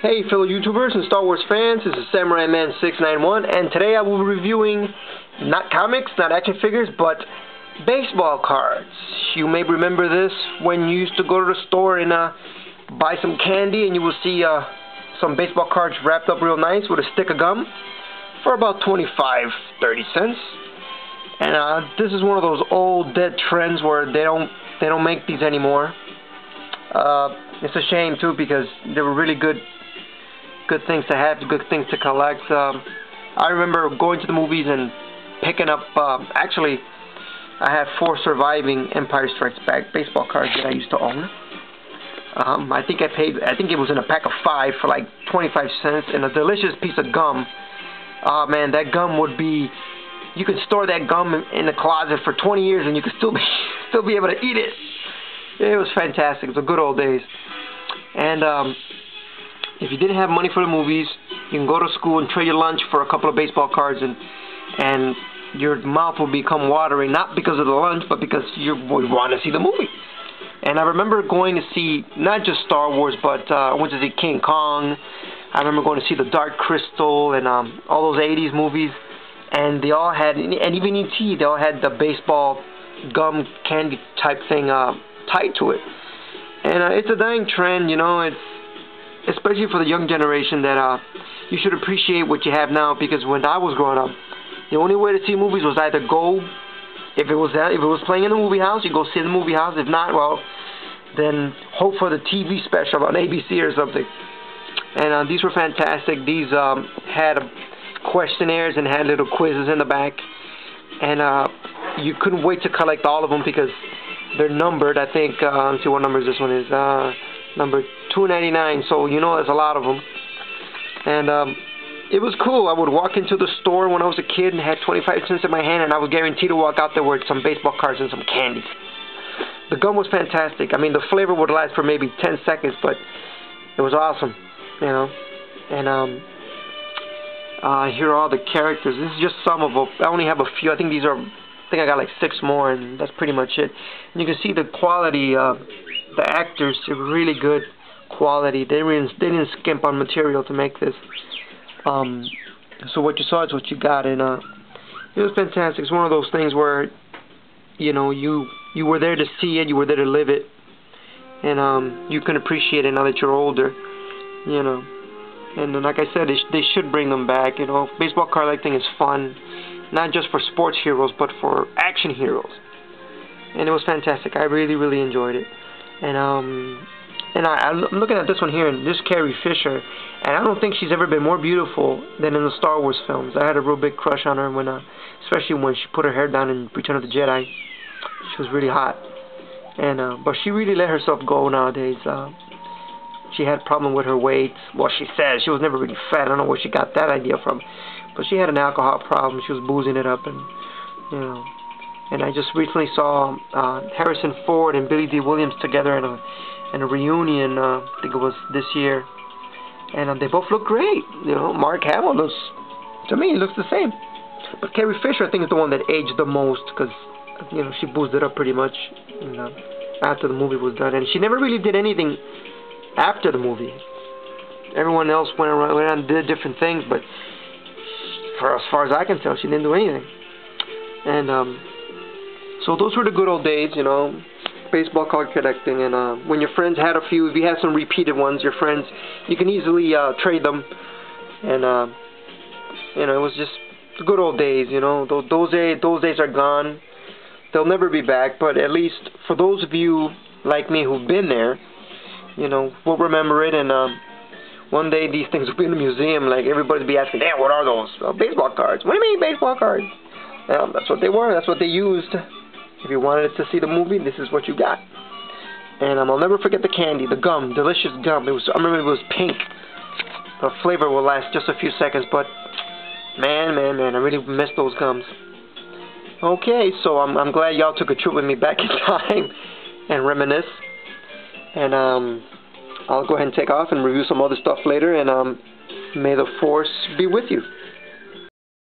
Hey fellow YouTubers and Star Wars fans, this is Samurai Man 691, and today I will be reviewing not comics, not action figures, but baseball cards. You may remember this when you used to go to the store and buy some candy, and you will see some baseball cards wrapped up real nice with a stick of gum for about 25-30 cents. And this is one of those old dead trends where they don't make these anymore. It's a shame too, because they were really good things to have, good things to collect. I remember going to the movies and picking up, actually, I have 4 surviving Empire Strikes Back baseball cards that I used to own. I think it was in a pack of 5 for like 25 cents, and a delicious piece of gum. Man, that gum would be, you could store that gum in the closet for 20 years and you could still be able to eat it. It was fantastic. It was the good old days. And if you didn't have money for the movies, you can go to school and trade your lunch for a couple of baseball cards, and your mouth will become watery, not because of the lunch, but because you want to see the movie. And I remember going to see not just Star Wars, but I went to see King Kong. I remember going to see The Dark Crystal and all those 80s movies, and they all had, and even E.T., they all had the baseball gum candy type thing tied to it. And it's a dying trend, you know. It's especially for the young generation that you should appreciate what you have now, because when I was growing up, the only way to see movies was either go, if it was playing in the movie house, you go see the movie house. If not, well, then hope for the TV special on ABC or something. And these were fantastic. These had questionnaires and had little quizzes in the back, and you couldn't wait to collect all of them because they're numbered. I think, let's see what numbers this one is. Number 299, so you know there's a lot of them. And it was cool. I would walk into the store when I was a kid and had 25 cents in my hand, and I was guaranteed to walk out there with some baseball cards and some candy. The gum was fantastic. I mean, the flavor would last for maybe 10 seconds, but it was awesome, you know. And here are all the characters. This is just some of them. I only have a few. I think I got like 6 more, and that's pretty much it. And you can see the quality. The actors are really good quality. They didn't skimp on material to make this. So what you saw is what you got, and it was fantastic. It's one of those things where, you know, you were there to see it, you were there to live it, and you can appreciate it now that you're older, you know. And like I said, they should bring them back. You know, baseball card collecting is fun, not just for sports heroes, but for action heroes. And it was fantastic. I really enjoyed it. And I'm looking at this one here, and this Carrie Fisher, and I don't think she's ever been more beautiful than in the Star Wars films. I had a real big crush on her when, especially when she put her hair down in Return of the Jedi. She was really hot, and but she really let herself go nowadays. She had a problem with her weight. Well, she says she was never really fat. I don't know where she got that idea from, but she had an alcohol problem. She was boozing it up, and you know. And I just recently saw Harrison Ford and Billy Dee Williams together in a reunion. I think it was this year, and they both look great. You know, Mark Hamill looks, to me, he looks the same. But Carrie Fisher, I think, is the one that aged the most, because you know, she boozed it up pretty much, you know, after the movie was done, and she never really did anything after the movie. Everyone else went around and did different things, but as far as I can tell, she didn't do anything. And so those were the good old days, you know, baseball card collecting. And when your friends had a few, if you had some repeated ones, your friends, you can easily trade them. And you know, it was just the good old days, you know. Those days are gone. They'll never be back. But at least for those of you like me who've been there, you know, we'll remember it. And one day these things will be in a museum. Like, everybody'll be asking, "Damn, what are those?" Baseball cards. What do you mean baseball cards? Well, that's what they were. That's what they used. If you wanted to see the movie, this is what you got. And I'll never forget the candy, the gum, delicious gum. I remember it was pink. The flavor will last just a few seconds, but man, I really miss those gums. Okay, so I'm glad y'all took a trip with me back in time and reminisce. And I'll go ahead and take off and review some other stuff later. And may the Force be with you.